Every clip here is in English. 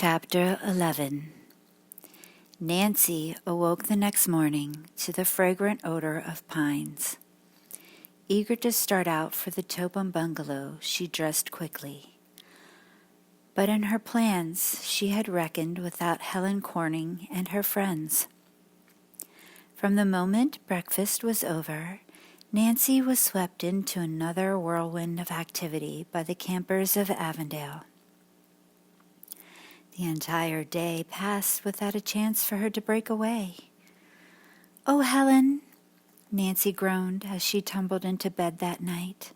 Chapter 11. Nancy awoke the next morning to the fragrant odor of pines. Eager to start out for the Topham bungalow, she dressed quickly. But in her plans, she had reckoned without Helen Corning and her friends. From the moment breakfast was over, Nancy was swept into another whirlwind of activity by the campers of Avondale. The entire day passed without a chance for her to break away. "Oh, Helen," Nancy groaned as she tumbled into bed that night.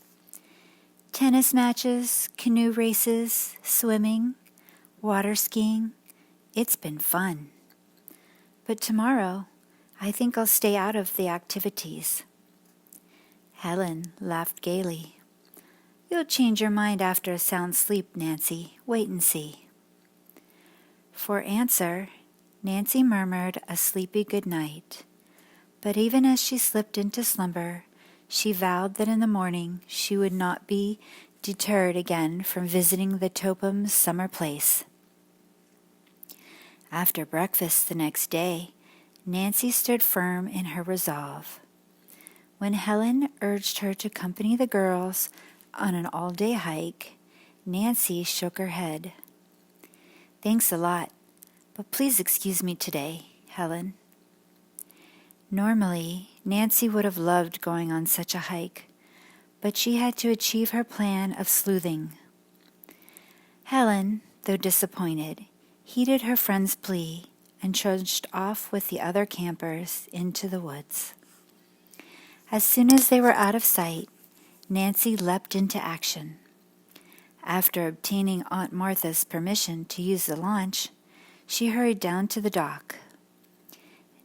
"Tennis matches, canoe races, swimming, water skiing. It's been fun. But tomorrow, I think I'll stay out of the activities." Helen laughed gaily. "You'll change your mind after a sound sleep, Nancy. Wait and see." For answer, Nancy murmured a sleepy good night, but even as she slipped into slumber, she vowed that in the morning she would not be deterred again from visiting the Tophams' summer place. After breakfast the next day, Nancy stood firm in her resolve. When Helen urged her to accompany the girls on an all-day hike, Nancy shook her head. "Thanks a lot, but please excuse me today, Helen." Normally, Nancy would have loved going on such a hike, but she had to achieve her plan of sleuthing. Helen, though disappointed, heeded her friend's plea and trudged off with the other campers into the woods. As soon as they were out of sight, Nancy leapt into action. After obtaining Aunt Martha's permission to use the launch, she hurried down to the dock.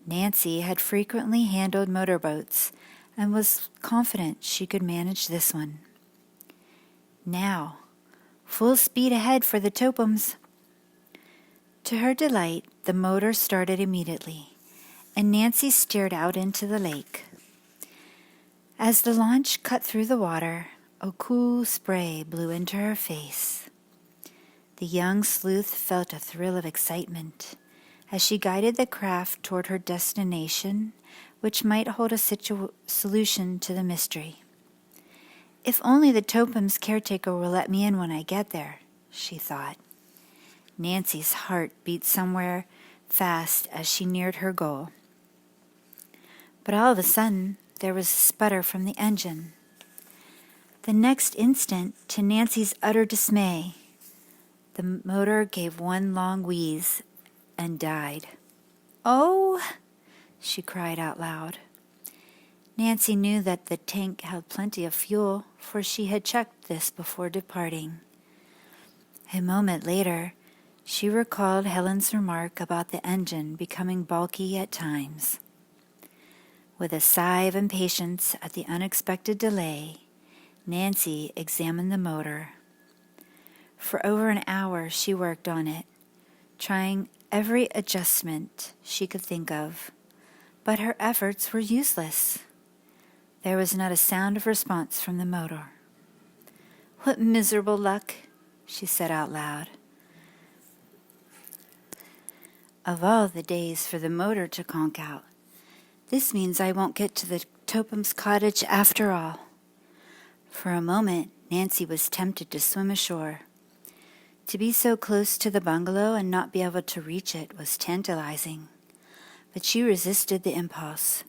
Nancy had frequently handled motorboats and was confident she could manage this one. Now, full speed ahead for the Tophams. To her delight, the motor started immediately, and Nancy steered out into the lake. As the launch cut through the water, a cool spray blew into her face. The young sleuth felt a thrill of excitement as she guided the craft toward her destination, which might hold a solution to the mystery. "If only the Tophams caretaker will let me in when I get there," she thought. Nancy's heart beat somewhere fast as she neared her goal. But all of a sudden, there was a sputter from the engine. The next instant, to Nancy's utter dismay, the motor gave one long wheeze and died. "Oh!" she cried out loud. Nancy knew that the tank held plenty of fuel, for she had checked this before departing. A moment later, she recalled Helen's remark about the engine becoming bulky at times. With a sigh of impatience at the unexpected delay, Nancy examined the motor. For over an hour she worked on it, trying every adjustment she could think of, but her efforts were useless. There was not a sound of response from the motor. "What miserable luck," she said out loud. "Of all the days for the motor to conk out, this means I won't get to the Topham's cottage after all." For a moment, Nancy was tempted to swim ashore. To be so close to the bungalow and not be able to reach it was tantalizing. But she resisted the impulse.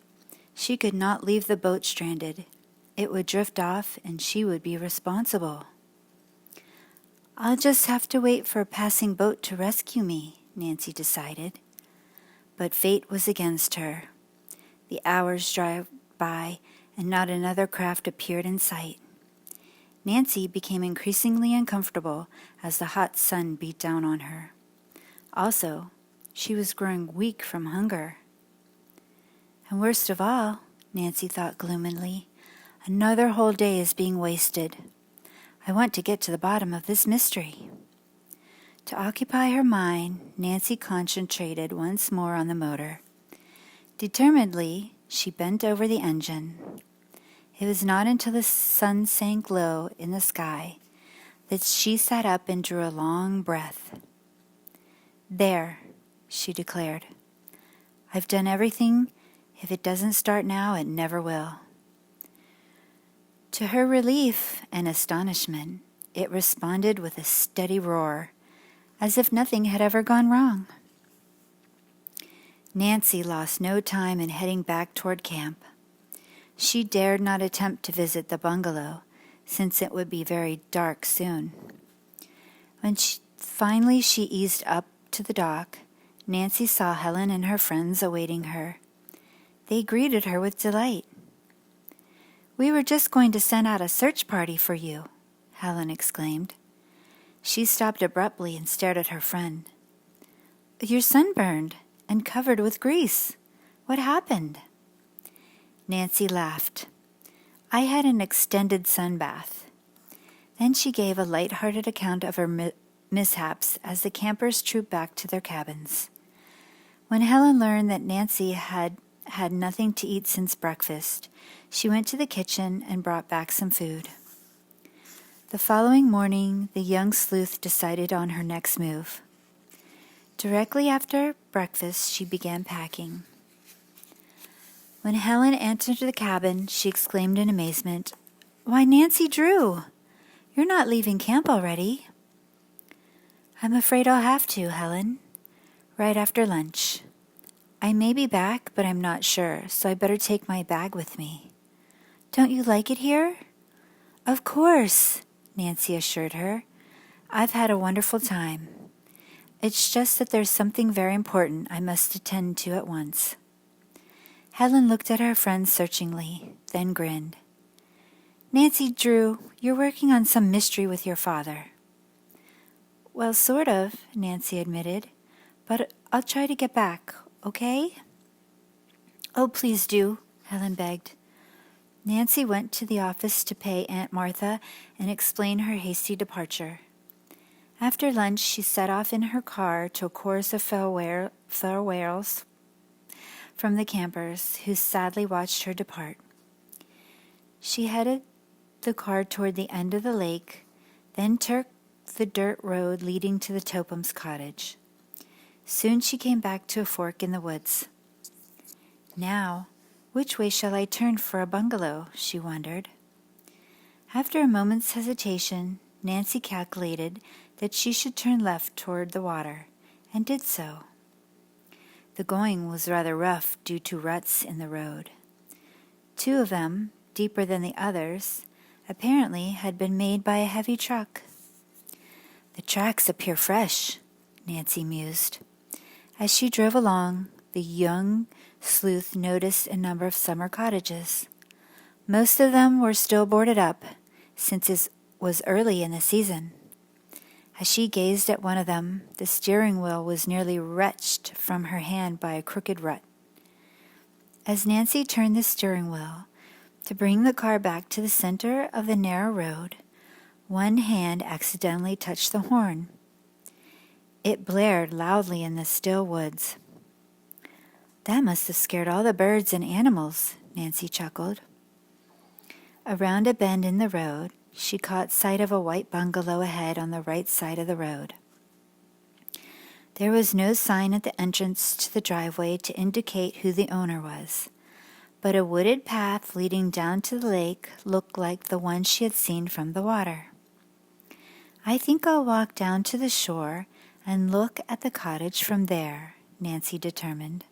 She could not leave the boat stranded. It would drift off and she would be responsible. "I'll just have to wait for a passing boat to rescue me," Nancy decided. But fate was against her. The hours dragged by and not another craft appeared in sight. Nancy became increasingly uncomfortable as the hot sun beat down on her. Also, she was growing weak from hunger. And worst of all, Nancy thought gloomily, another whole day is being wasted. I want to get to the bottom of this mystery. To occupy her mind, Nancy concentrated once more on the motor. Determinedly, she bent over the engine. It was not until the sun sank low in the sky that she sat up and drew a long breath. "There," she declared. "I've done everything. If it doesn't start now, it never will." To her relief and astonishment, it responded with a steady roar, as if nothing had ever gone wrong. Nancy lost no time in heading back toward camp. She dared not attempt to visit the bungalow, since it would be very dark soon. When finally she eased up to the dock, Nancy saw Helen and her friends awaiting her. They greeted her with delight. "We were just going to send out a search party for you," Helen exclaimed. She stopped abruptly and stared at her friend. "You're sunburned and covered with grease. What happened?" Nancy laughed. "I had an extended sun bath." Then she gave a light-hearted account of her mishaps as the campers trooped back to their cabins. When Helen learned that Nancy had had nothing to eat since breakfast, she went to the kitchen and brought back some food. The following morning, the young sleuth decided on her next move. Directly after breakfast, she began packing. When Helen entered the cabin, she exclaimed in amazement, "Why, Nancy Drew! You're not leaving camp already." "I'm afraid I'll have to, Helen. Right after lunch. I may be back, but I'm not sure, so I better take my bag with me." "Don't you like it here?" "Of course," Nancy assured her. "I've had a wonderful time. It's just that there's something very important I must attend to at once." Helen looked at her friend searchingly, then grinned. "Nancy Drew, you're working on some mystery with your father." "Well, sort of," Nancy admitted. "But I'll try to get back, okay?" "Oh, please do," Helen begged. Nancy went to the office to pay Aunt Martha and explain her hasty departure. After lunch, she set off in her car to a chorus of farewells from the campers, who sadly watched her depart. She headed the car toward the end of the lake, then took the dirt road leading to the Topham's cottage. Soon she came back to a fork in the woods. "Now, which way shall I turn for a bungalow?" she wondered. After a moment's hesitation, Nancy calculated that she should turn left toward the water, and did so. The going was rather rough due to ruts in the road. 2 of them, deeper than the others, apparently had been made by a heavy truck. "The tracks appear fresh," Nancy mused. As she drove along, the young sleuth noticed a number of summer cottages. Most of them were still boarded up, since it was early in the season. As she gazed at one of them, the steering wheel was nearly wrenched from her hand by a crooked rut. As Nancy turned the steering wheel to bring the car back to the center of the narrow road, one hand accidentally touched the horn. It blared loudly in the still woods. "That must have scared all the birds and animals," Nancy chuckled. Around a bend in the road, she caught sight of a white bungalow ahead on the right side of the road. There was no sign at the entrance to the driveway to indicate who the owner was, but a wooded path leading down to the lake looked like the one she had seen from the water. "I think I'll walk down to the shore and look at the cottage from there," Nancy determined.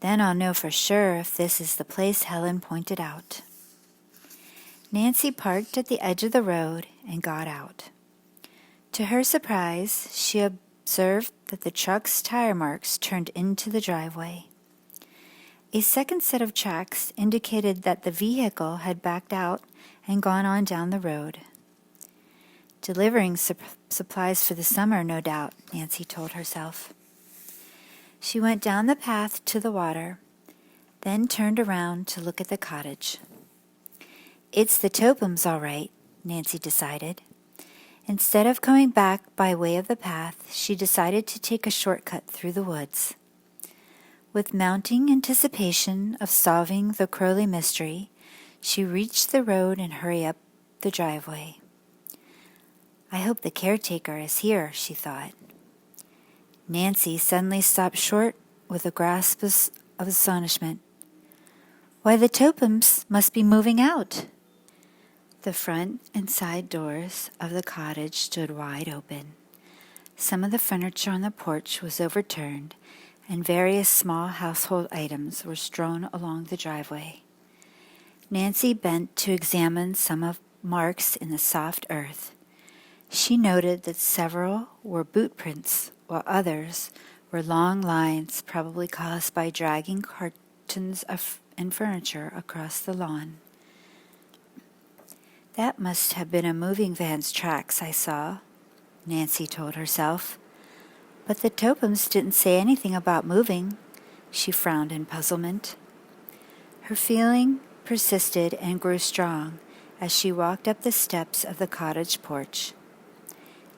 "Then I'll know for sure if this is the place Helen pointed out." Nancy parked at the edge of the road and got out. To her surprise, she observed that the truck's tire marks turned into the driveway. A second set of tracks indicated that the vehicle had backed out and gone on down the road. "Delivering supplies for the summer, no doubt," Nancy told herself. She went down the path to the water, then turned around to look at the cottage. "It's the Tophams, all right," Nancy decided. Instead of coming back by way of the path, she decided to take a shortcut through the woods. With mounting anticipation of solving the Crowley mystery, she reached the road and hurried up the driveway. "I hope the caretaker is here," she thought. Nancy suddenly stopped short with a grasp of astonishment. Why, the Topums must be moving out. The front and side doors of the cottage stood wide open. Some of the furniture on the porch was overturned, and various small household items were strewn along the driveway. Nancy bent to examine some of marks in the soft earth. She noted that several were boot prints, while others were long lines probably caused by dragging cartons and furniture across the lawn. That must have been a moving van's tracks I saw, Nancy told herself. But the Topums didn't say anything about moving. She frowned in puzzlement. Her feeling persisted and grew strong as she walked up the steps of the cottage porch.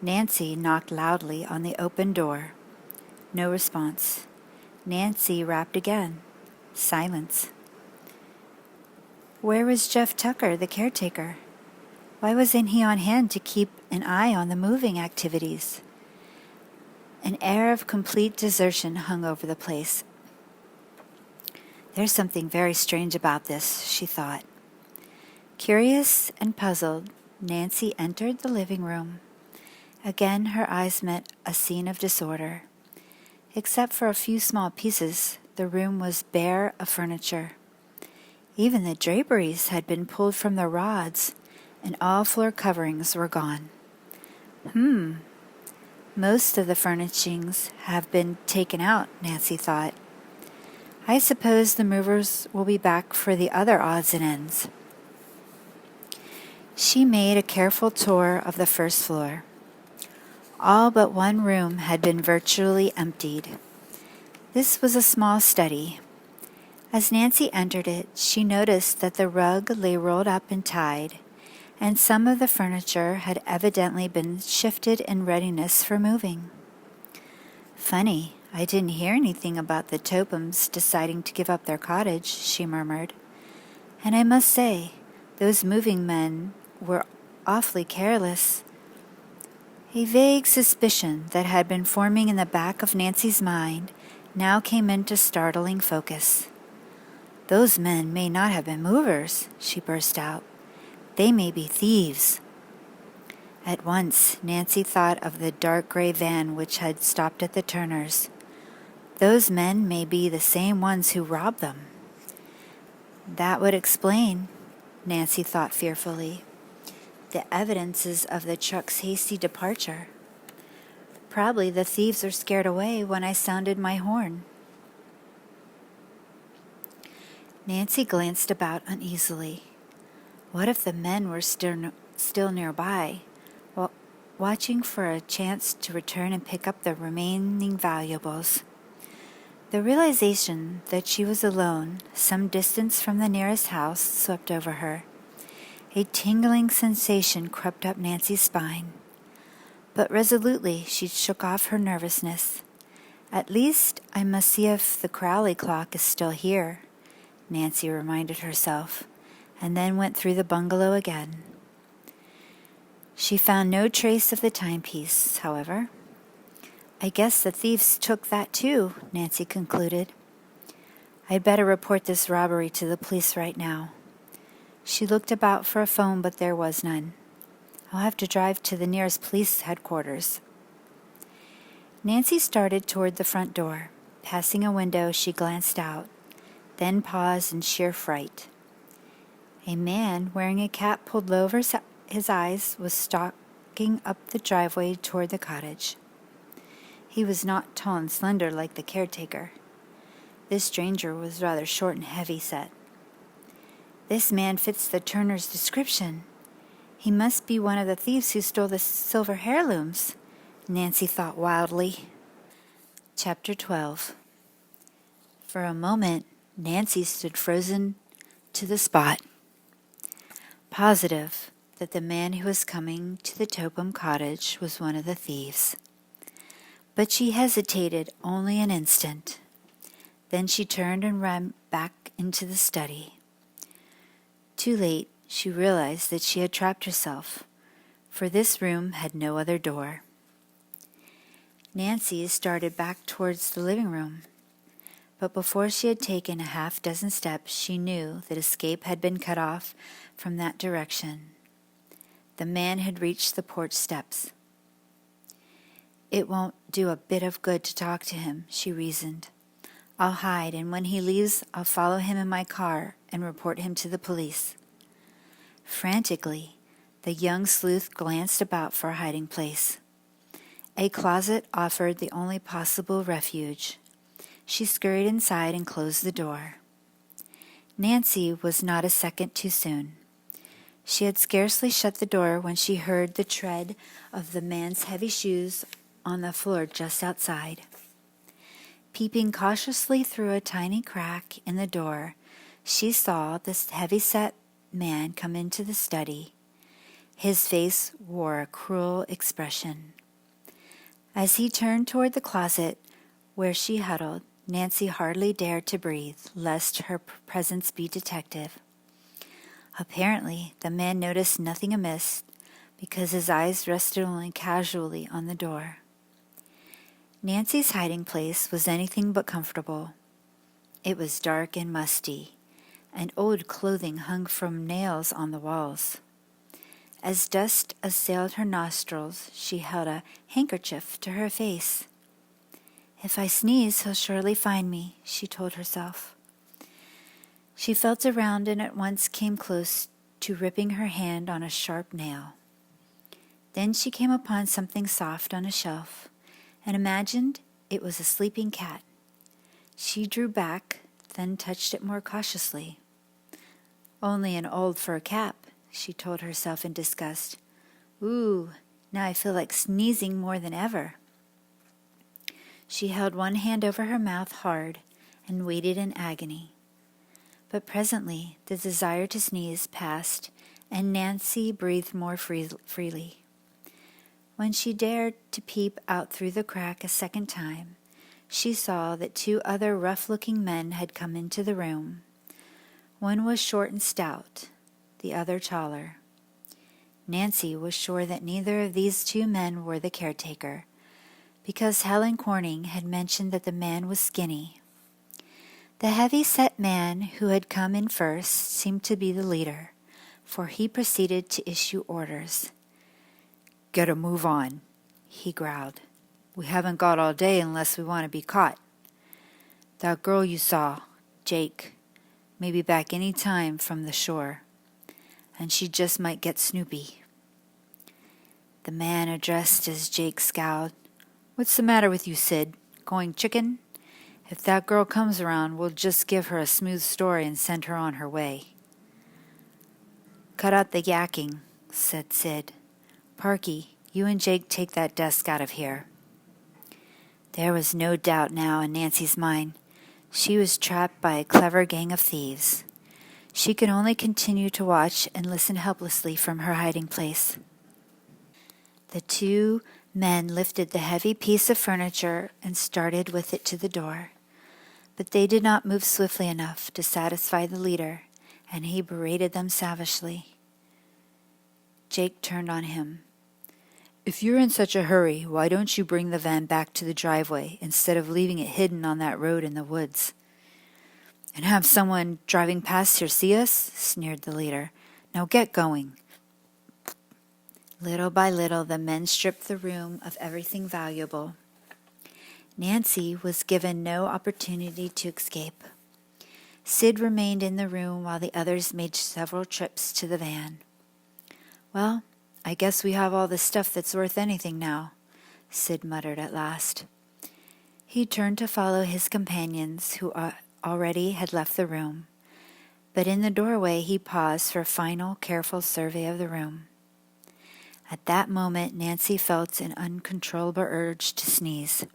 Nancy knocked loudly on the open door. No response. Nancy rapped again. Silence. Where was Jeff Tucker, the caretaker? Why wasn't he on hand to keep an eye on the moving activities? An air of complete desertion hung over the place. There's something very strange about this, she thought. Curious and puzzled, Nancy entered the living room. Again her eyes met a scene of disorder. Except for a few small pieces, the room was bare of furniture. Even the draperies had been pulled from the rods, and all floor coverings were gone. Most of the furnishings have been taken out, Nancy thought. I suppose the movers will be back for the other odds and ends. She made a careful tour of the first floor. All but one room had been virtually emptied. This was a small study. As Nancy entered it, she noticed that the rug lay rolled up and tied, and some of the furniture had evidently been shifted in readiness for moving. Funny, I didn't hear anything about the Topums deciding to give up their cottage, she murmured. And I must say, those moving men were awfully careless. A vague suspicion that had been forming in the back of Nancy's mind now came into startling focus. Those men may not have been movers, she burst out. They may be thieves. At once, Nancy thought of the dark gray van which had stopped at the Turners. Those men may be the same ones who robbed them. That would explain, Nancy thought fearfully, the evidences of the truck's hasty departure. Probably the thieves are scared away when I sounded my horn. Nancy glanced about uneasily. What if the men were still nearby, watching for a chance to return and pick up the remaining valuables? The realization that she was alone, some distance from the nearest house, swept over her. A tingling sensation crept up Nancy's spine. But resolutely she shook off her nervousness. At least I must see if the Crowley clock is still here, Nancy reminded herself, and then went through the bungalow again. She found no trace of the timepiece, however. I guess the thieves took that too, Nancy concluded. I'd better report this robbery to the police right now. She looked about for a phone, but there was none. I'll have to drive to the nearest police headquarters. Nancy started toward the front door. Passing a window, she glanced out, then paused in sheer fright. A man wearing a cap pulled low over his eyes was stalking up the driveway toward the cottage. He was not tall and slender like the caretaker. This stranger was rather short and heavy-set. This man fits the Turner's description. He must be one of the thieves who stole the silver heirlooms, Nancy thought wildly. Chapter 12. For a moment, Nancy stood frozen to the spot, positive that the man who was coming to the Topum cottage was one of the thieves. But she hesitated only an instant. Then she turned and ran back into the study. Too late, she realized that she had trapped herself, for this room had no other door. Nancy started back towards the living room, but before she had taken a half-dozen steps, she knew that escape had been cut off from that direction. The man had reached the porch steps. It won't do a bit of good to talk to him, she reasoned. I'll hide, and when he leaves, I'll follow him in my car and report him to the police. Frantically, the young sleuth glanced about for a hiding place. A closet offered the only possible refuge. She scurried inside and closed the door. Nancy was not a second too soon. She had scarcely shut the door when she heard the tread of the man's heavy shoes on the floor just outside. Peeping cautiously through a tiny crack in the door, she saw this heavy-set man come into the study. His face wore a cruel expression. As he turned toward the closet where she huddled, Nancy hardly dared to breathe, lest her presence be detected. Apparently, the man noticed nothing amiss, because his eyes rested only casually on the door. Nancy's hiding place was anything but comfortable. It was dark and musty, and old clothing hung from nails on the walls. As dust assailed her nostrils, she held a handkerchief to her face. If I sneeze, he'll surely find me, she told herself. She felt around and at once came close to ripping her hand on a sharp nail. Then she came upon something soft on a shelf and imagined it was a sleeping cat. She drew back, then touched it more cautiously. Only an old fur cap, she told herself in disgust. Ooh, now I feel like sneezing more than ever. She held one hand over her mouth hard and waited in agony. But presently the desire to sneeze passed, and Nancy breathed more freely. When she dared to peep out through the crack a second time, she saw that two other rough-looking men had come into the room. One was short and stout, the other taller. Nancy was sure that neither of these two men were the caretaker, because Helen Corning had mentioned that the man was skinny. The heavy-set man who had come in first seemed to be the leader, for he proceeded to issue orders. "Get a move on," he growled. "We haven't got all day unless we want to be caught. That girl you saw, Jake, may be back any time from the shore, and she just might get snoopy." The man addressed as Jake scowled. "What's the matter with you, Sid? Going chicken? If that girl comes around, we'll just give her a smooth story and send her on her way." "Cut out the yakking," said Sid. "Parky, you and Jake take that desk out of here." There was no doubt now in Nancy's mind. She was trapped by a clever gang of thieves. She could only continue to watch and listen helplessly from her hiding place. The two men lifted the heavy piece of furniture and started with it to the door. But they did not move swiftly enough to satisfy the leader, and he berated them savagely. Jake turned on him. "If you're in such a hurry, why don't you bring the van back to the driveway instead of leaving it hidden on that road in the woods?" "And have someone driving past here see us?" sneered the leader. "Now get going." Little by little, the men stripped the room of everything valuable. Nancy was given no opportunity to escape. Sid remained in the room while the others made several trips to the van. "Well, I guess we have all the stuff that's worth anything now," Sid muttered at last. He turned to follow his companions, who already had left the room, but in the doorway he paused for a final, careful survey of the room. At that moment, Nancy felt an uncontrollable urge to sneeze.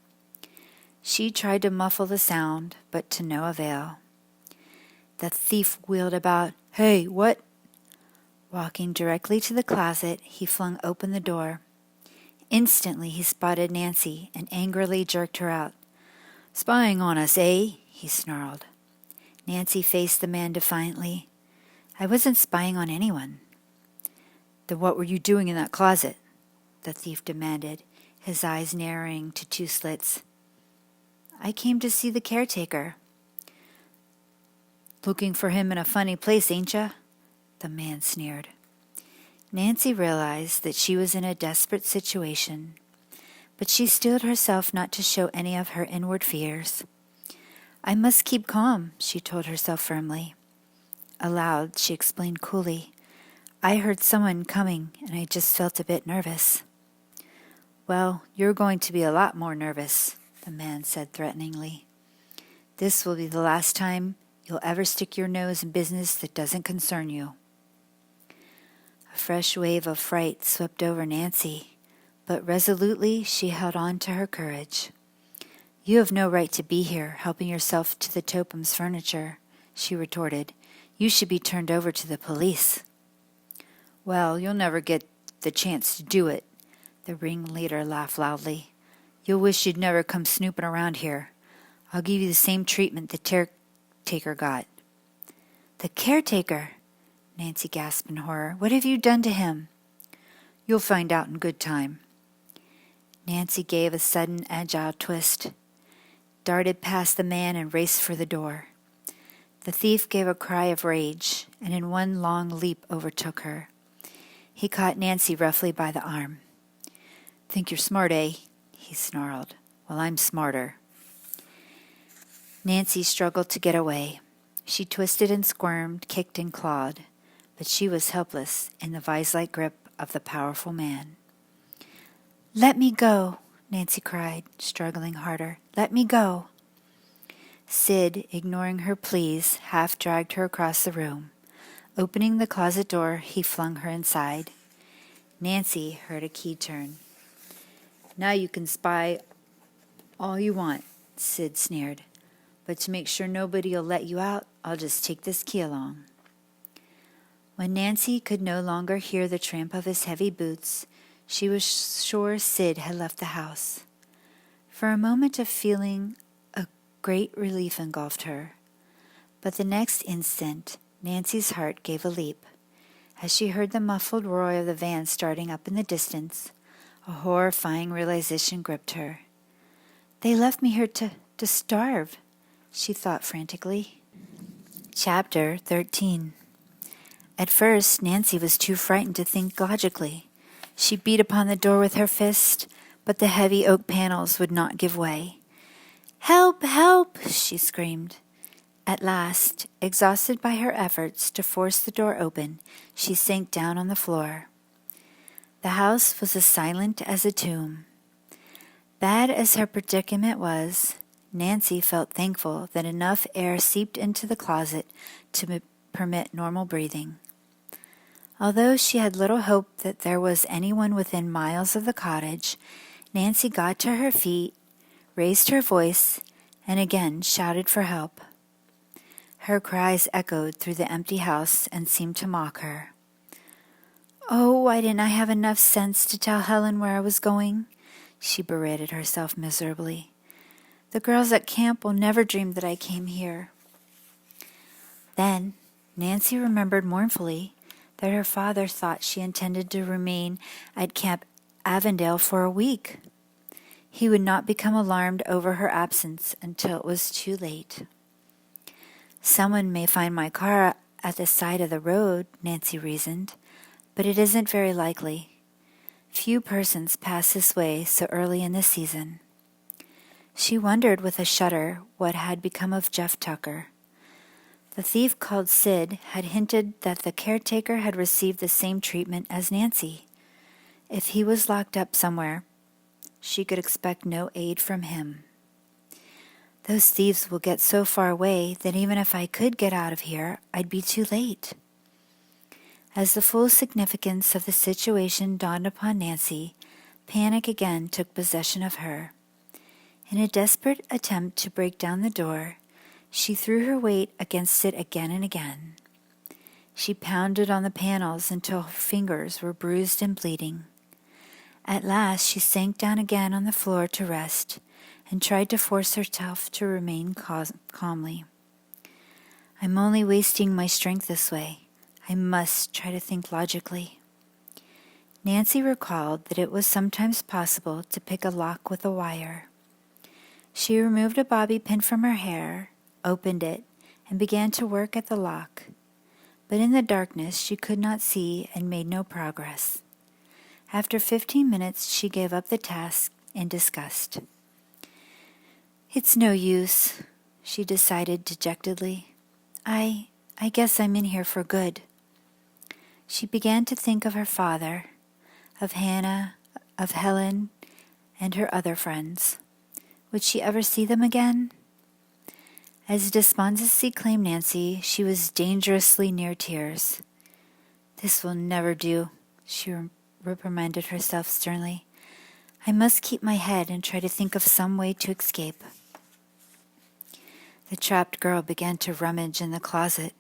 She tried to muffle the sound, but to no avail. The thief wheeled about. "Hey, what?" Walking directly to the closet, he flung open the door. Instantly he spotted Nancy and angrily jerked her out. "Spying on us, eh?" he snarled. Nancy faced the man defiantly. "I wasn't spying on anyone." "Then what were you doing in that closet?" the thief demanded, his eyes narrowing to two slits. I came to see the caretaker. Looking for him in a funny place, ain't ya? The man sneered. Nancy realized that she was in a desperate situation, but she steeled herself not to show any of her inward fears. I must keep calm, she told herself firmly. Aloud, she explained coolly, I heard someone coming, and I just felt a bit nervous. Well, you're going to be a lot more nervous, the man said threateningly. This will be the last time you'll ever stick your nose in business that doesn't concern you. A fresh wave of fright swept over Nancy, but resolutely she held on to her courage. You have no right to be here, helping yourself to the Topham's furniture, she retorted. You should be turned over to the police. Well, you'll never get the chance to do it, the ringleader laughed loudly. You'll wish you'd never come snooping around here. I'll give you the same treatment the caretaker got. The caretaker? Nancy gasped in horror. What have you done to him? You'll find out in good time. Nancy gave a sudden, agile twist, darted past the man and raced for the door. The thief gave a cry of rage, and in one long leap overtook her. He caught Nancy roughly by the arm. Think you're smart, eh? He snarled. Well, I'm smarter. Nancy struggled to get away. She twisted and squirmed, kicked and clawed, but she was helpless in the vise-like grip of the powerful man. Let me go, Nancy cried, struggling harder. Let me go. Sid, ignoring her pleas, half dragged her across the room. Opening the closet door, he flung her inside. Nancy heard a key turn. Now you can spy all you want, Sid sneered. But to make sure nobody'll let you out, I'll just take this key along. When Nancy could no longer hear the tramp of his heavy boots, she was sure Sid had left the house. For a moment, a feeling of great relief engulfed her. But the next instant, Nancy's heart gave a leap. As she heard the muffled roar of the van starting up in the distance, a horrifying realization gripped her. They left me here to starve, she thought frantically. Chapter 13. At first, Nancy was too frightened to think logically. She beat upon the door with her fist, but the heavy oak panels would not give way. Help! Help! She screamed. At last, exhausted by her efforts to force the door open, she sank down on the floor. The house was as silent as a tomb. Bad as her predicament was, Nancy felt thankful that enough air seeped into the closet to permit normal breathing. Although she had little hope that there was anyone within miles of the cottage, Nancy got to her feet, raised her voice, and again shouted for help. Her cries echoed through the empty house and seemed to mock her. Oh, why didn't I have enough sense to tell Helen where I was going? She berated herself miserably. The girls at camp will never dream that I came here. Then Nancy remembered mournfully that her father thought she intended to remain at Camp Avondale for a week. He would not become alarmed over her absence until it was too late. Someone may find my car at the side of the road, Nancy reasoned, but it isn't very likely. Few persons pass this way so early in the season. She wondered with a shudder what had become of Jeff Tucker. The thief called Sid had hinted that the caretaker had received the same treatment as Nancy. If he was locked up somewhere, she could expect no aid from him. Those thieves will get so far away that even if I could get out of here, I'd be too late. As the full significance of the situation dawned upon Nancy, panic again took possession of her. In a desperate attempt to break down the door, she threw her weight against it again and again. She pounded on the panels until her fingers were bruised and bleeding. At last she sank down again on the floor to rest and tried to force herself to remain calmly. I'm only wasting my strength this way. I must try to think logically. Nancy recalled that it was sometimes possible to pick a lock with a wire. She removed a bobby pin from her hair, opened it, and began to work at the lock. But in the darkness she could not see and made no progress. After 15 minutes she gave up the task in disgust. "It's no use," she decided dejectedly. I guess I'm in here for good." She began to think of her father, of Hannah, of Helen, and her other friends. Would she ever see them again? As despondency claimed Nancy, she was dangerously near tears. "This will never do," she reprimanded herself sternly. "I must keep my head and try to think of some way to escape." The trapped girl began to rummage in the closet,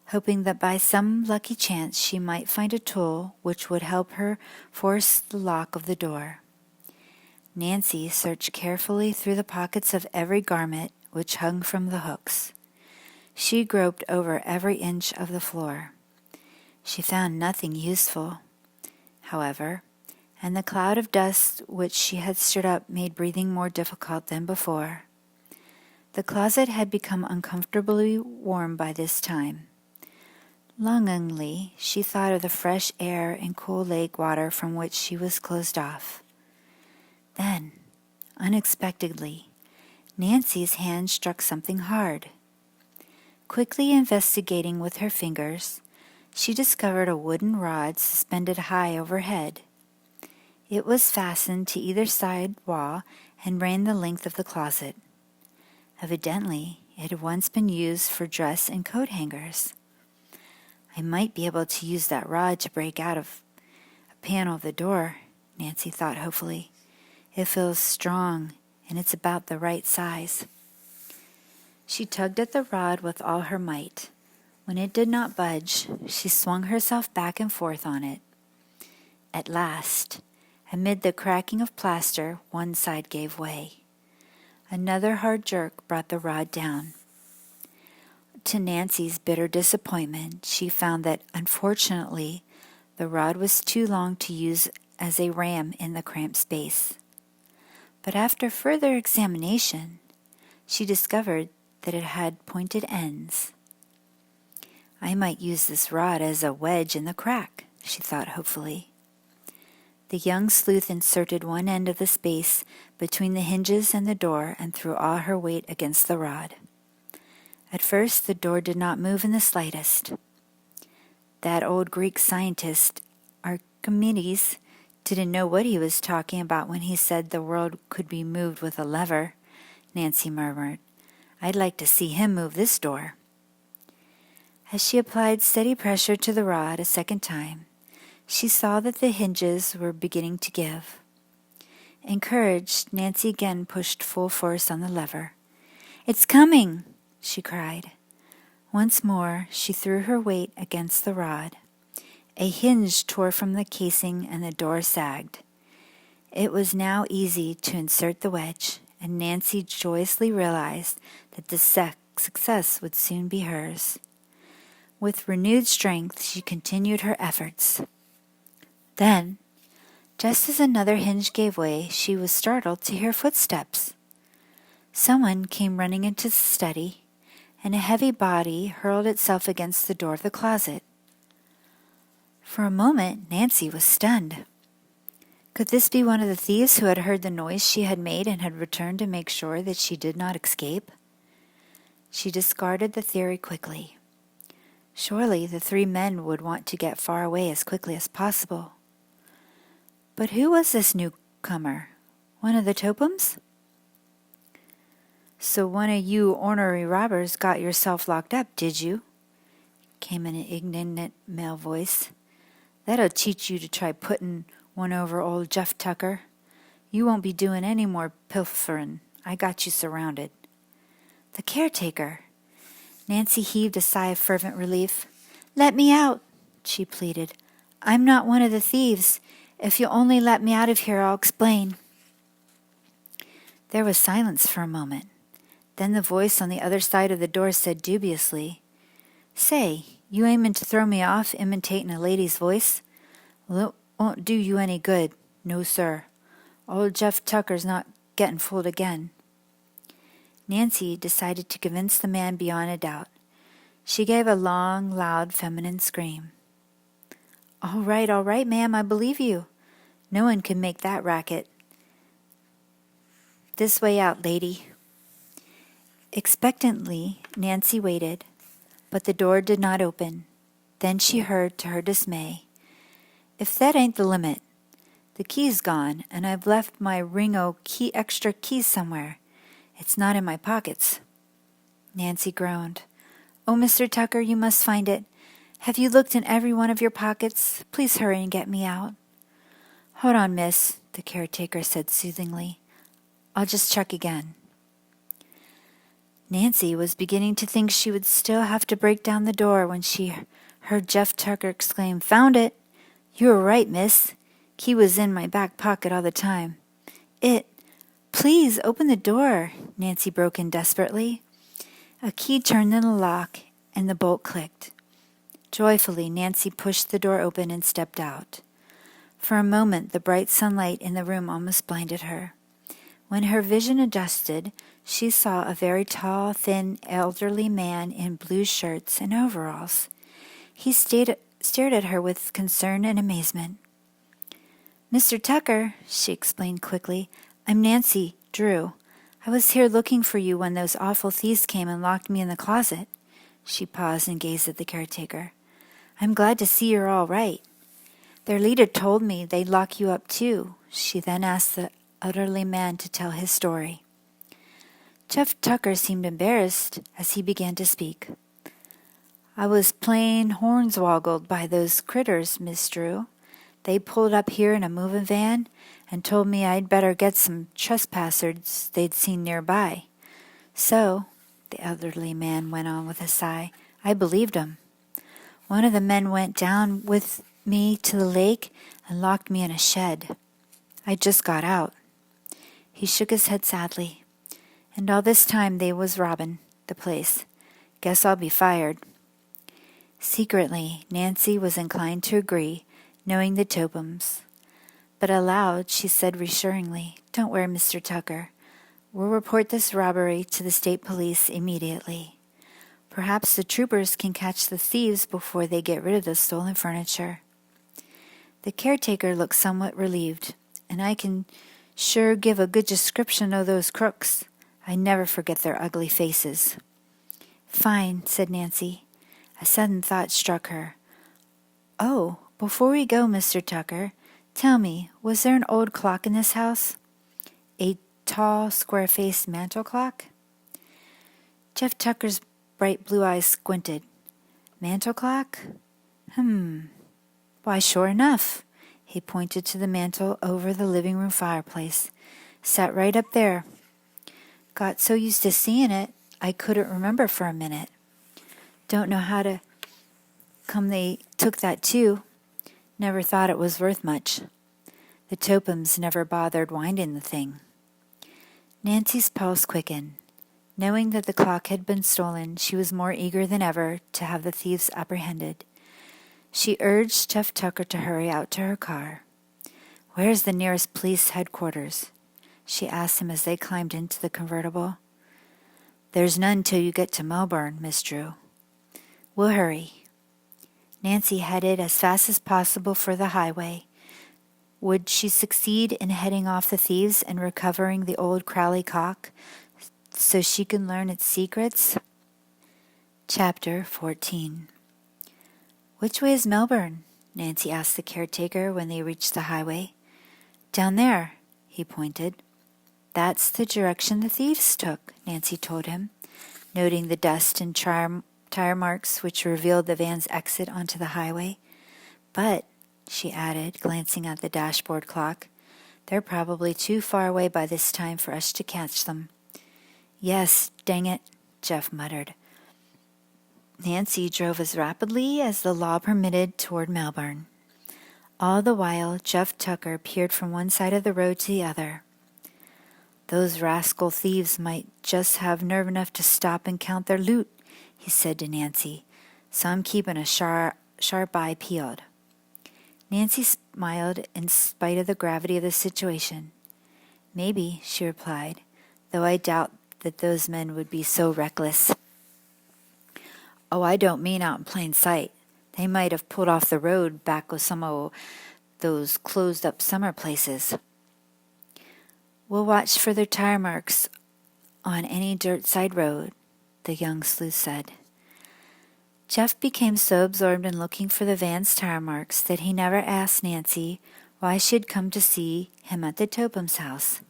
hoping that by some lucky chance she might find a tool which would help her force the lock of the door. Nancy searched carefully through the pockets of every garment which hung from the hooks. She groped over every inch of the floor. She found nothing useful, however, and the cloud of dust which she had stirred up made breathing more difficult than before. The closet had become uncomfortably warm by this time. Longingly, she thought of the fresh air and cool lake water from which she was closed off. Then, unexpectedly, Nancy's hand struck something hard. Quickly investigating with her fingers, she discovered a wooden rod suspended high overhead. It was fastened to either side wall and ran the length of the closet. Evidently, it had once been used for dress and coat hangers. "I might be able to use that rod to break out of a panel of the door," Nancy thought hopefully. "It feels strong, and it's about the right size." She tugged at the rod with all her might. When it did not budge, she swung herself back and forth on it. At last, amid the cracking of plaster, one side gave way. Another hard jerk brought the rod down. To Nancy's bitter disappointment, she found that, unfortunately, the rod was too long to use as a ram in the cramped space. But after further examination, she discovered that it had pointed ends. "I might use this rod as a wedge in the crack," she thought hopefully. The young sleuth inserted one end of the space between the hinges and the door and threw all her weight against the rod. At first, the door did not move in the slightest. That old Greek scientist, Archimedes, didn't know what he was talking about when he said the world could be moved with a lever, Nancy murmured. "I'd like to see him move this door." As she applied steady pressure to the rod a second time, she saw that the hinges were beginning to give. Encouraged, Nancy again pushed full force on the lever. "It's coming!" she cried. Once more she threw her weight against the rod. A hinge tore from the casing and the door sagged. It was now easy to insert the wedge, and Nancy joyously realized that the success would soon be hers. With renewed strength she continued her efforts. Then, just as another hinge gave way, she was startled to hear footsteps. Someone came running into the study, and a heavy body hurled itself against the door of the closet. For a moment, Nancy was stunned. Could this be one of the thieves who had heard the noise she had made and had returned to make sure that she did not escape? She discarded the theory quickly. Surely the three men would want to get far away as quickly as possible. But who was this newcomer? One of the Topums? "So one of you ornery robbers got yourself locked up, did you?" came an indignant male voice. "That'll teach you to try putting one over old Jeff Tucker. You won't be doing any more pilfering. I got you surrounded." The caretaker! Nancy heaved a sigh of fervent relief. "Let me out," she pleaded. "I'm not one of the thieves. If you'll only let me out of here, I'll explain." There was silence for a moment. Then the voice on the other side of the door said dubiously, "Say, you aimin' to throw me off imitating a lady's voice? Well, it Won't do you any good. No, sir. Old Jeff Tucker's not getting fooled again." Nancy decided to convince the man beyond a doubt. She gave a long, loud, feminine scream. All right, ma'am, I believe you. No one can make that racket. This way out, lady." Expectantly, Nancy waited, but the door did not open. Then she heard, to her dismay, "If that ain't the limit. The key's gone, and I've left my extra keys somewhere. It's not in my pockets." Nancy groaned. "Oh, Mr. Tucker, you must find it. Have you looked in every one of your pockets? Please hurry and get me out." "Hold on, miss," the caretaker said soothingly. "I'll just check again." Nancy was beginning to think she would still have to break down the door when she heard Jeff Tucker exclaim, "Found it! You were right, miss. Key was in my back pocket all the time. Please open the door," Nancy broke in desperately. A key turned in the lock, and the bolt clicked. Joyfully, Nancy pushed the door open and stepped out. For a moment, the bright sunlight in the room almost blinded her. When her vision adjusted, she saw a very tall, thin, elderly man in blue shirts and overalls. He stared at her with concern and amazement. "Mr. Tucker," she explained quickly, "I'm Nancy Drew. I was here looking for you when those awful thieves came and locked me in the closet." She paused and gazed at the caretaker. "I'm glad to see you're all right. Their leader told me they'd lock you up too." She then asked the elderly man to tell his story. Jeff Tucker seemed embarrassed as he began to speak. "I was plain hornswoggled by those critters, Miss Drew. They pulled up here in a moving van and told me I'd better get some trespassers they'd seen nearby. So," the elderly man went on with a sigh, "I believed 'em. One of the men went down with me to the lake and locked me in a shed. I just got out." He shook his head sadly. "And all this time they was robbin' the place. Guess I'll be fired." Secretly, Nancy was inclined to agree, knowing the Topums. But aloud, she said reassuringly, "Don't worry, Mr. Tucker. We'll report this robbery to the state police immediately. Perhaps the troopers can catch the thieves before they get rid of the stolen furniture." The caretaker looked somewhat relieved. "And I can sure give a good description of those crooks. I never forget their ugly faces." "Fine," said Nancy. A sudden thought struck her. "Oh, before we go, Mr. Tucker, tell me, was there an old clock in this house? A tall, square-faced mantel clock?" Jeff Tucker's bright blue eyes squinted. "Mantel clock? Why, sure enough." He pointed to the mantel over the living room fireplace. "Sat right up there. Got so used to seeing it, I couldn't remember for a minute. Don't know how to come they took that too. Never thought it was worth much. The Topums never bothered winding the thing." Nancy's pulse quickened. Knowing that the clock had been stolen, she was more eager than ever to have the thieves apprehended. She urged Jeff Tucker to hurry out to her car. "Where's the nearest police headquarters?" she asked him as they climbed into the convertible. "There's none till you get to Melbourne, Miss Drew." "We'll hurry." Nancy headed as fast as possible for the highway. Would she succeed in heading off the thieves and recovering the old Crowley cock so she could learn its secrets? Chapter 14. "Which way is Melbourne?" Nancy asked the caretaker when they reached the highway. "Down there," he pointed. "That's the direction the thieves took," Nancy told him, noting the dust and tire marks which revealed the van's exit onto the highway. "But," she added, glancing at the dashboard clock, "they're probably too far away by this time for us to catch them." "Yes, dang it," Jeff muttered. Nancy drove as rapidly as the law permitted toward Melbourne. All the while, Jeff Tucker peered from one side of the road to the other. "Those rascal thieves might just have nerve enough to stop and count their loot," he said to Nancy, "so I'm keeping a sharp eye peeled." Nancy smiled in spite of the gravity of the situation. Maybe, she replied, though I doubt that those men would be so reckless. Oh, I don't mean out in plain sight. They might have pulled off the road back of some of those closed-up summer places. We'll watch for their tire marks on any dirt side road, the young sleuth said. Jeff became so absorbed in looking for the van's tire marks that he never asked Nancy why she had come to see him at the Topham's house.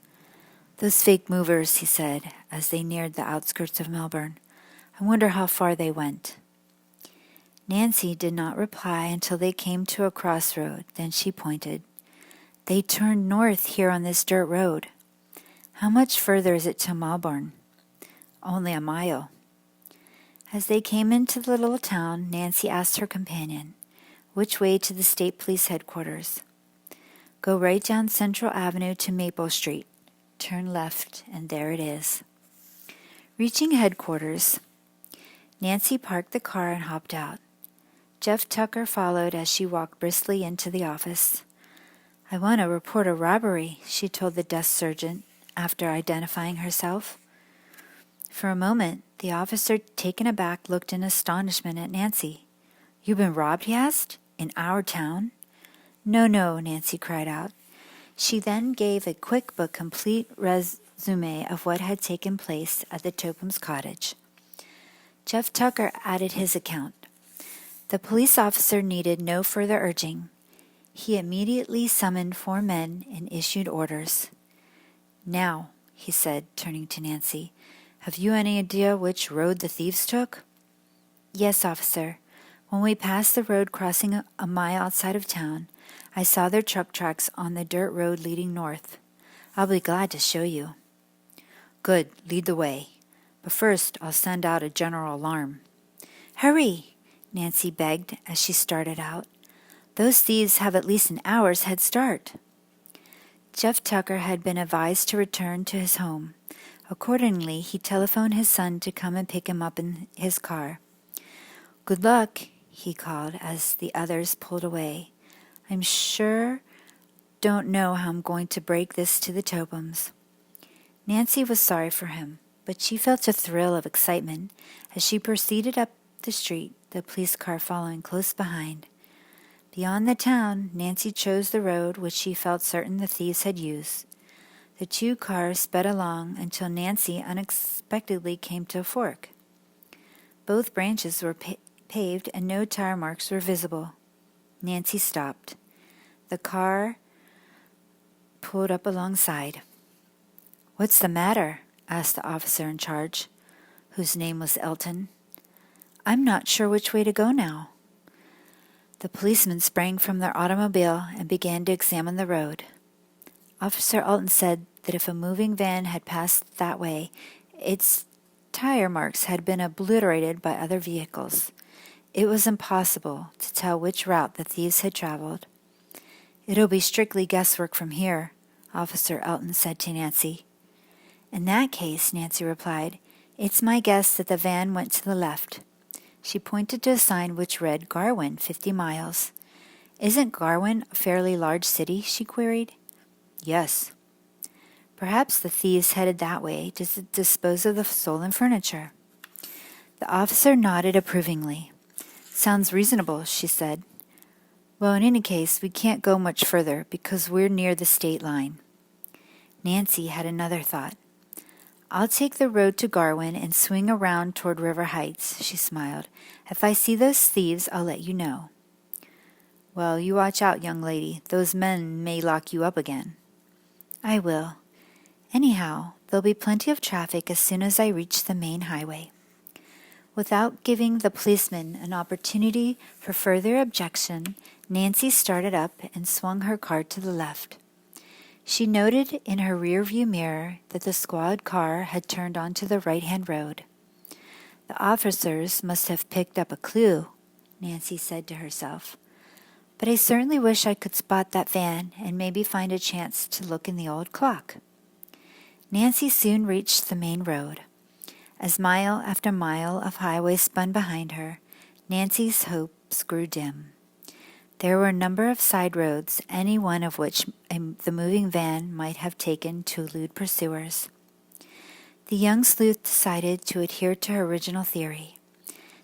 Those fake movers, he said, as they neared the outskirts of Melbourne. I wonder how far they went. Nancy did not reply until they came to a crossroad. Then she pointed. They turned north here on this dirt road. How much further is it to Melbourne? Only a mile. As they came into the little town, Nancy asked her companion, which way to the state police headquarters? Go right down Central Avenue to Maple Street. Turn left, and there it is. Reaching headquarters, Nancy parked the car and hopped out. Jeff Tucker followed as she walked briskly into the office. I want to report a robbery, she told the desk sergeant after identifying herself. For a moment, the officer, taken aback, looked in astonishment at Nancy. You been robbed, he asked? In our town? No, Nancy cried out. She then gave a quick but complete resume of what had taken place at the Topham's cottage. Jeff Tucker added his account. The police officer needed no further urging. He immediately summoned 4 men and issued orders. Now, he said, turning to Nancy, have you any idea which road the thieves took? Yes, officer. When we passed the road crossing a mile outside of town, I saw their truck tracks on the dirt road leading north. I'll be glad to show you. Good, lead the way. But first, I'll send out a general alarm. Hurry, Nancy begged as she started out. Those thieves have at least an hour's head start. Jeff Tucker had been advised to return to his home. Accordingly, he telephoned his son to come and pick him up in his car. Good luck, he called as the others pulled away. I'm sure don't know how I'm going to break this to the Tophams. Nancy was sorry for him, but she felt a thrill of excitement as she proceeded up the street, the police car following close behind. Beyond the town, Nancy chose the road which she felt certain the thieves had used. The 2 cars sped along until Nancy unexpectedly came to a fork. Both branches were paved and no tire marks were visible. Nancy stopped. The car pulled up alongside. What's the matter? Asked the officer in charge, whose name was Elton. I'm not sure which way to go now. The policemen sprang from their automobile and began to examine the road. Officer Elton said that if a moving van had passed that way, its tire marks had been obliterated by other vehicles. It was impossible to tell which route the thieves had traveled. It'll be strictly guesswork from here, Officer Elton said to Nancy. In that case, Nancy replied, it's my guess that the van went to the left. She pointed to a sign which read Garwin, 50 miles. Isn't Garwin a fairly large city? She queried. Yes. Perhaps the thieves headed that way to dispose of the stolen furniture. The officer nodded approvingly. Sounds reasonable, she said. Well, in any case, we can't go much further because we're near the state line. Nancy had another thought. I'll take the road to Garwin and swing around toward River Heights, she smiled. If I see those thieves, I'll let you know. Well, you watch out, young lady. Those men may lock you up again. I will. Anyhow, there'll be plenty of traffic as soon as I reach the main highway. Without giving the policeman an opportunity for further objection, Nancy started up and swung her car to the left. She noted in her rear-view mirror that the squad car had turned onto the right-hand road. The officers must have picked up a clue, Nancy said to herself. But I certainly wish I could spot that van and maybe find a chance to look in the old clock. Nancy soon reached the main road. As mile after mile of highway spun behind her, Nancy's hopes grew dim. There were a number of side roads, any one of which the moving van might have taken to elude pursuers. The young sleuth decided to adhere to her original theory,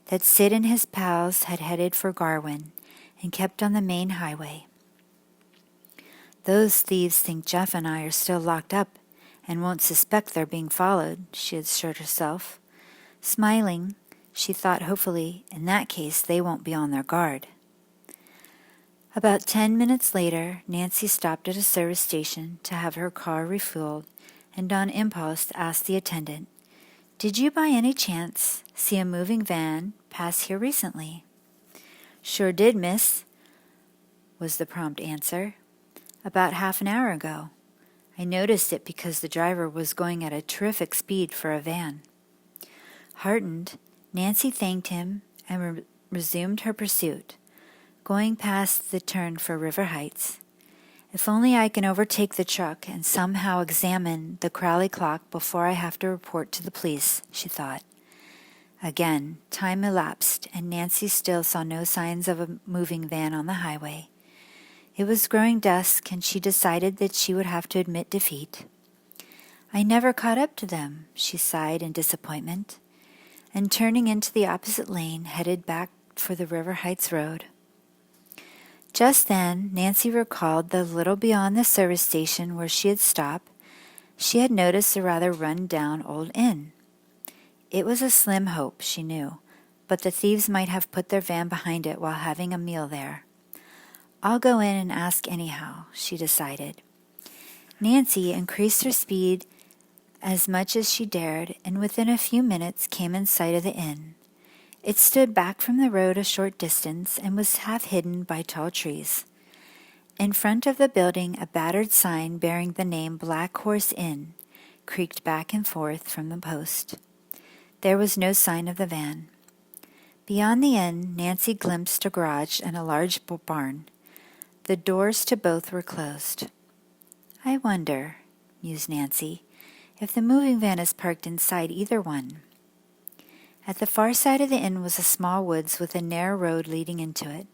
that Sid and his pals had headed for Garwin and kept on the main highway. "Those thieves think Jeff and I are still locked up and won't suspect they're being followed," she assured herself. Smiling, she thought hopefully, in that case they won't be on their guard. About 10 minutes later, Nancy stopped at a service station to have her car refueled, and on impulse asked the attendant, "Did you by any chance see a moving van pass here recently?" "Sure did, miss," was the prompt answer. "About half an hour ago. I noticed it because the driver was going at a terrific speed for a van." Heartened, Nancy thanked him and resumed her pursuit, going past the turn for River Heights. "If only I can overtake the truck and somehow examine the Crowley clock before I have to report to the police," she thought. Again, time elapsed, and Nancy still saw no signs of a moving van on the highway. It was growing dusk, and she decided that she would have to admit defeat. "I never caught up to them," she sighed in disappointment, and turning into the opposite lane, headed back for the River Heights road. Just then, Nancy recalled that a little beyond the service station where she had stopped, she had noticed a rather run-down old inn. It was a slim hope, she knew, but the thieves might have put their van behind it while having a meal there. "I'll go in and ask anyhow," she decided. Nancy increased her speed as much as she dared, and within a few minutes came in sight of the inn. It stood back from the road a short distance and was half hidden by tall trees. In front of the building, a battered sign bearing the name Black Horse Inn creaked back and forth from the post. There was no sign of the van. Beyond the inn, Nancy glimpsed a garage and a large barn. The doors to both were closed. "I wonder," mused Nancy, "if the moving van is parked inside either one." At the far side of the inn was a small woods with a narrow road leading into it.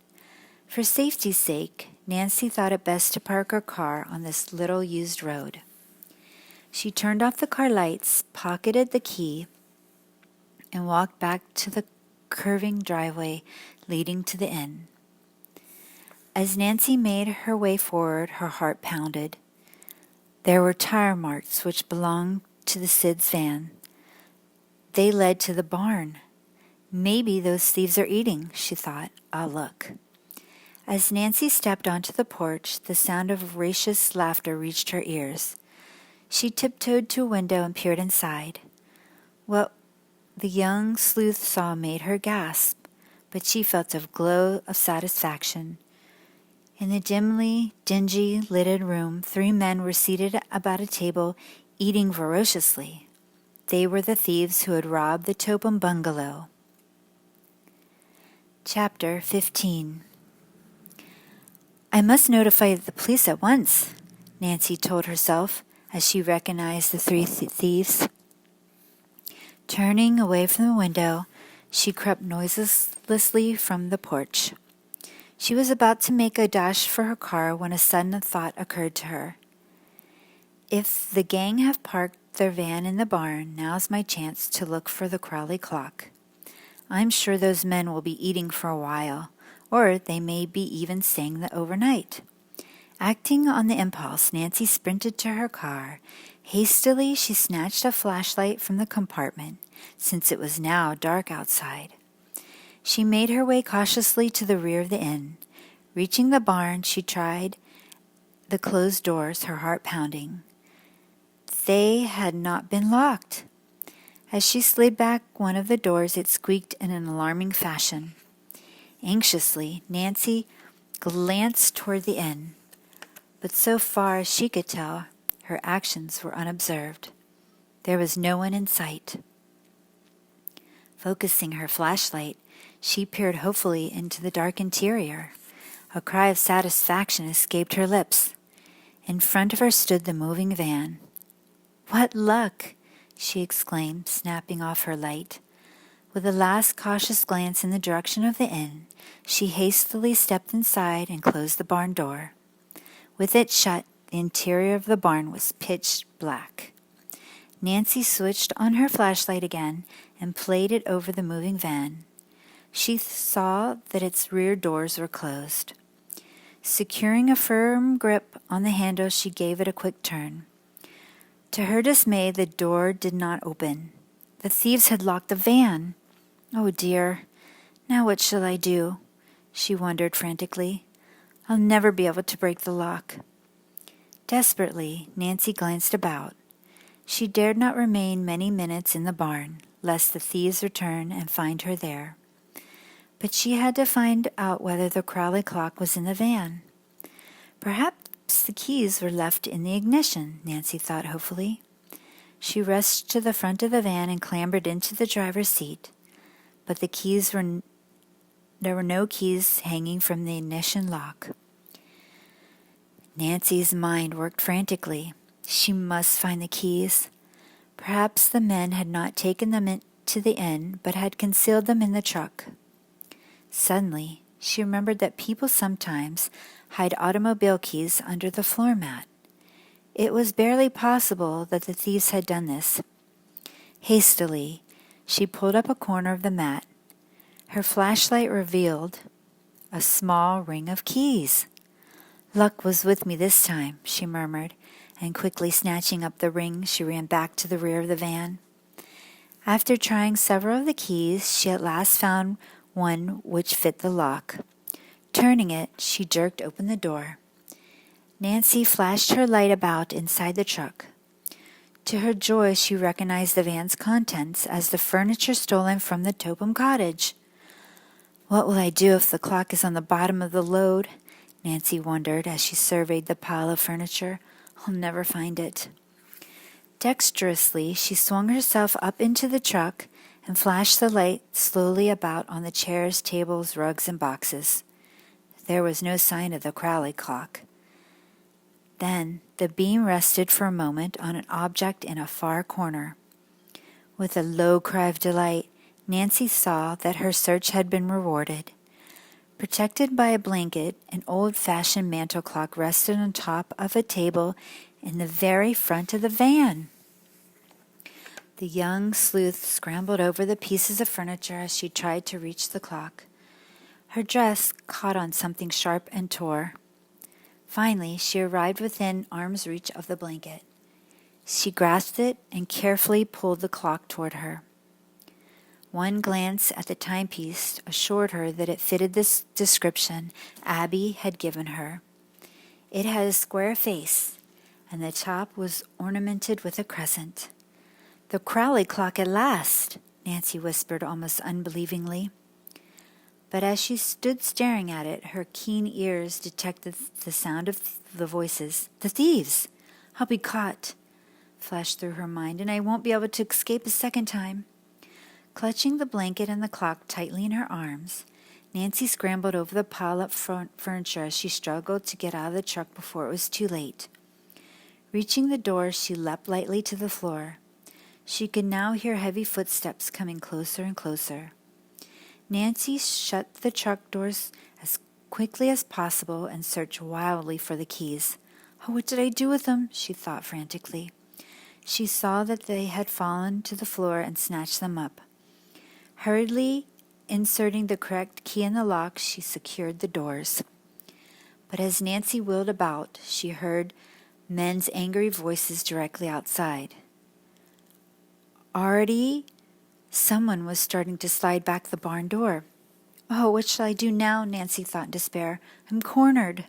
For safety's sake, Nancy thought it best to park her car on this little used road. She turned off the car lights, pocketed the key, and walked back to the curving driveway leading to the inn. As Nancy made her way forward, her heart pounded. There were tire marks which belonged to the Sid's van. They led to the barn. "Maybe those thieves are eating," she thought. "I'll look." As Nancy stepped onto the porch, the sound of raucous laughter reached her ears. She tiptoed to a window and peered inside. What the young sleuth saw made her gasp, but she felt a glow of satisfaction. In the dimly, dingy, lighted room, 3 men were seated about a table, eating voraciously. They were the thieves who had robbed the Topham bungalow. Chapter 15. "I must notify the police at once," Nancy told herself as she recognized the 3 thieves. Turning away from the window, she crept noiselessly from the porch. She was about to make a dash for her car when a sudden thought occurred to her. If the gang have parked their van in the barn, now's my chance to look for the Crowley clock. I'm sure those men will be eating for a while, or they may be even staying the overnight. Acting on the impulse, Nancy sprinted to her car. Hastily, she snatched a flashlight from the compartment, since it was now dark outside. She made her way cautiously to the rear of the inn. Reaching the barn, she tried the closed doors, her heart pounding. They had not been locked. As she slid back one of the doors, it squeaked in an alarming fashion. Anxiously, Nancy glanced toward the inn, but so far as she could tell, her actions were unobserved. There was no one in sight. Focusing her flashlight, she peered hopefully into the dark interior. A cry of satisfaction escaped her lips. In front of her stood the moving van. "What luck!" she exclaimed, snapping off her light. With a last cautious glance in the direction of the inn, she hastily stepped inside and closed the barn door. With it shut, the interior of the barn was pitch black. Nancy switched on her flashlight again and played it over the moving van. She saw that its rear doors were closed. Securing a firm grip on the handle, she gave it a quick turn. To her dismay, the door did not open. The thieves had locked the van. Oh dear, now what shall I do? She wondered frantically. I'll never be able to break the lock. Desperately, Nancy glanced about. She dared not remain many minutes in the barn, lest the thieves return and find her there. But she had to find out whether the Crowley clock was in the van. Perhaps the keys were left in the ignition, Nancy thought hopefully. She rushed to the front of the van and clambered into the driver's seat. But there were no keys hanging from the ignition lock. Nancy's mind worked frantically. She must find the keys. Perhaps the men had not taken them to the inn, but had concealed them in the truck. Suddenly, she remembered that people sometimes hide automobile keys under the floor mat. It was barely possible that the thieves had done this. Hastily, she pulled up a corner of the mat. Her flashlight revealed a small ring of keys. Luck was with me this time, she murmured, and quickly snatching up the ring, she ran back to the rear of the van. After trying several of the keys, she at last found one which fit the lock. Turning it, she jerked open the door. Nancy flashed her light about inside the truck. To her joy, she recognized the van's contents as the furniture stolen from the Topham cottage. What will I do if the clock is on the bottom of the load? Nancy wondered as she surveyed the pile of furniture. I'll never find it. Dexterously, she swung herself up into the truck and flashed the light slowly about on the chairs, tables, rugs, and boxes. There was no sign of the Crowley clock. Then the beam rested for a moment on an object in a far corner. With a low cry of delight, Nancy saw that her search had been rewarded. Protected by a blanket, an old-fashioned mantel clock rested on top of a table in the very front of the van. The young sleuth scrambled over the pieces of furniture as she tried to reach the clock. Her dress caught on something sharp and tore. Finally, she arrived within arm's reach of the blanket. She grasped it and carefully pulled the clock toward her. One glance at the timepiece assured her that it fitted this description Abby had given her. It had a square face, and the top was ornamented with a crescent. The Crowley clock at last, Nancy whispered almost unbelievingly. But as she stood staring at it, her keen ears detected the sound of the voices. The thieves! I'll be caught, flashed through her mind, and I won't be able to escape a second time. Clutching the blanket and the clock tightly in her arms, Nancy scrambled over the pile-up furniture as she struggled to get out of the truck before it was too late. Reaching the door, she leapt lightly to the floor. She could now hear heavy footsteps coming closer and closer. Nancy shut the truck doors as quickly as possible and searched wildly for the keys. Oh, what did I do with them? She thought frantically. She saw that they had fallen to the floor and snatched them up. Hurriedly inserting the correct key in the lock, she secured the doors. But as Nancy wheeled about, she heard men's angry voices directly outside. Already, someone was starting to slide back the barn door. Oh, what shall I do now? Nancy thought in despair. I'm cornered.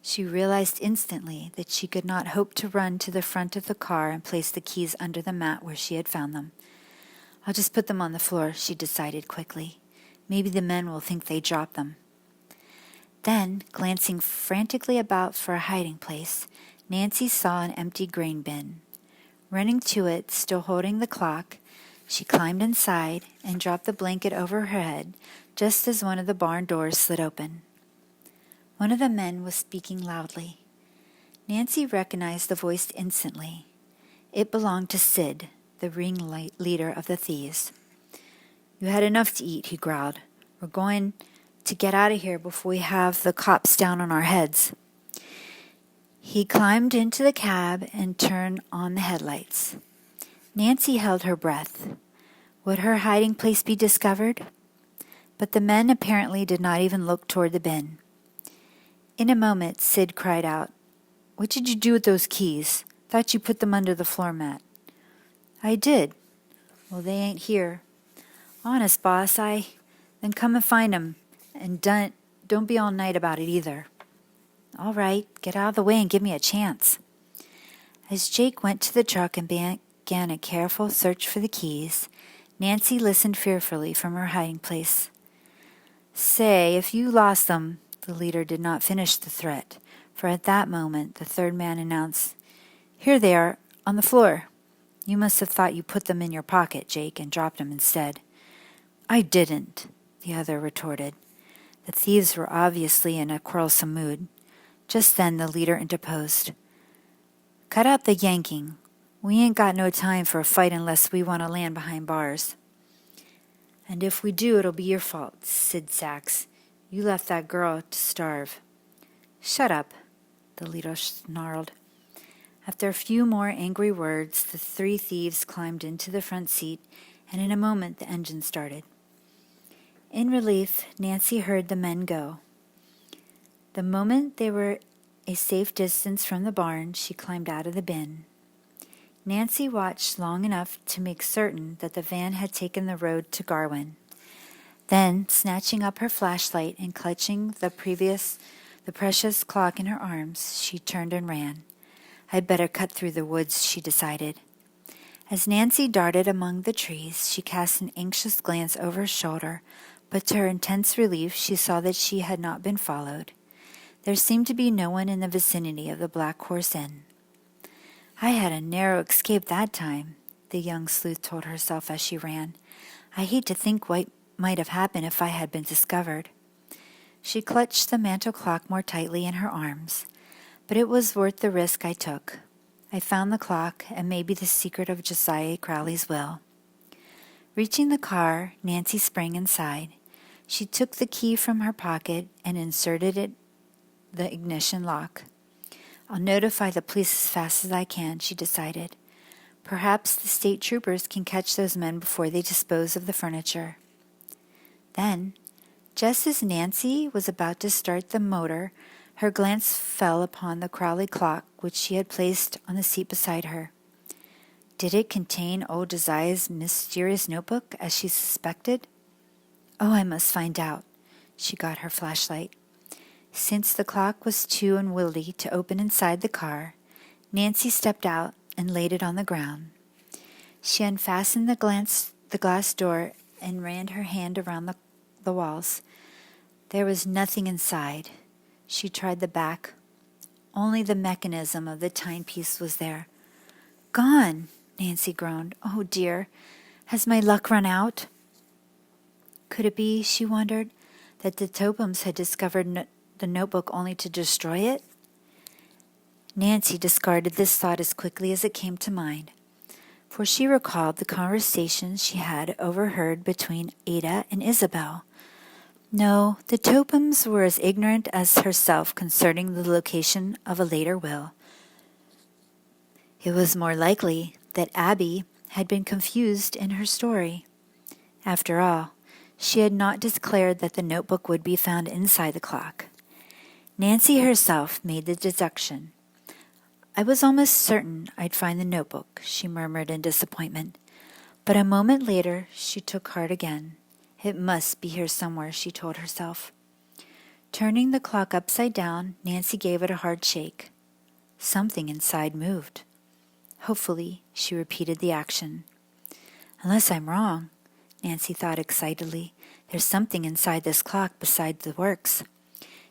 She realized instantly that she could not hope to run to the front of the car and place the keys under the mat where she had found them. I'll just put them on the floor, she decided quickly. Maybe the men will think they dropped them. Then, glancing frantically about for a hiding place, Nancy saw an empty grain bin. Running to it, still holding the clock, she climbed inside and dropped the blanket over her head just as one of the barn doors slid open. One of the men was speaking loudly. Nancy recognized the voice instantly. It belonged to Sid, the ringleader of the thieves. You had enough to eat, he growled. We're going to get out of here before we have the cops down on our heads. He climbed into the cab and turned on the headlights. Nancy held her breath. Would her hiding place be discovered? But the men apparently did not even look toward the bin. In a moment, Sid cried out, What did you do with those keys? Thought you put them under the floor mat. I did. Well, they ain't here. Honest, boss, Then come and find 'em, and don't be all night about it either. All right, get out of the way and give me a chance. As Jake went to the truck and began a careful search for the keys, Nancy listened fearfully from her hiding place. Say, if you lost them, the leader did not finish the threat, for at that moment the third man announced, Here they are, on the floor. You must have thought you put them in your pocket, Jake, and dropped them instead. I didn't, the other retorted. The thieves were obviously in a quarrelsome mood. Just then the leader interposed. Cut out the yanking. We ain't got no time for a fight unless we want to land behind bars. And if we do, it'll be your fault, Sid Sachs. You left that girl to starve. Shut up, the leader snarled. After a few more angry words, the three thieves climbed into the front seat, and in a moment the engine started. In relief, Nancy heard the men go. The moment they were a safe distance from the barn, she climbed out of the bin. Nancy watched long enough to make certain that the van had taken the road to Garwin. Then, snatching up her flashlight and clutching the precious clock in her arms, she turned and ran. I'd better cut through the woods, she decided. As Nancy darted among the trees, she cast an anxious glance over her shoulder, but to her intense relief she saw that she had not been followed. There seemed to be no one in the vicinity of the Black Horse Inn. I had a narrow escape that time, the young sleuth told herself as she ran. I hate to think what might have happened if I had been discovered. She clutched the mantel clock more tightly in her arms. But it was worth the risk I took. I found the clock and maybe the secret of Josiah Crowley's will. Reaching the car, Nancy sprang inside. She took the key from her pocket and inserted the ignition lock. I'll notify the police as fast as I can, she decided. Perhaps the state troopers can catch those men before they dispose of the furniture. Then, just as Nancy was about to start the motor, her glance fell upon the Crowley clock which she had placed on the seat beside her. Did it contain old Josiah's mysterious notebook, as she suspected? Oh, I must find out. She got her flashlight. Since the clock was too unwieldy to open inside the car, Nancy stepped out and laid it on the ground. She unfastened the glass door and ran her hand around the walls. There was nothing inside. She tried the back. Only the mechanism of the timepiece was there. Gone, Nancy groaned. Oh, dear. Has my luck run out? Could it be, she wondered, that the Tophams had discovered the notebook only to destroy it? Nancy discarded this thought as quickly as it came to mind, for she recalled the conversations she had overheard between Ada and Isabel. No, the Tophams were as ignorant as herself concerning the location of a later will. It was more likely that Abby had been confused in her story. After all, she had not declared that the notebook would be found inside the clock. Nancy herself made the deduction. I was almost certain I'd find the notebook, she murmured in disappointment. But a moment later she took heart again. It must be here somewhere, she told herself. Turning the clock upside down, Nancy gave it a hard shake. Something inside moved. Hopefully, she repeated the action. Unless I'm wrong, Nancy thought excitedly. There's something inside this clock besides the works.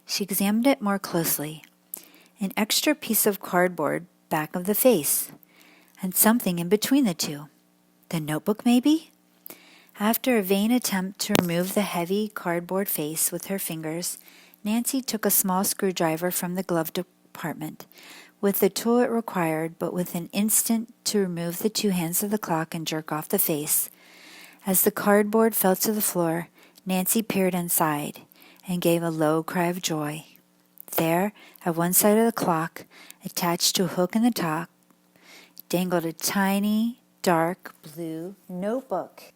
She examined it more closely. An extra piece of cardboard back of the face, and something in between the two. The notebook, maybe? After a vain attempt to remove the heavy cardboard face with her fingers, Nancy took a small screwdriver from the glove compartment, with the tool it required, but with an instant to remove the two hands of the clock and jerk off the face. As the cardboard fell to the floor, Nancy peered inside and gave a low cry of joy. There, at one side of the clock, attached to a hook in the top, dangled a tiny, dark blue notebook.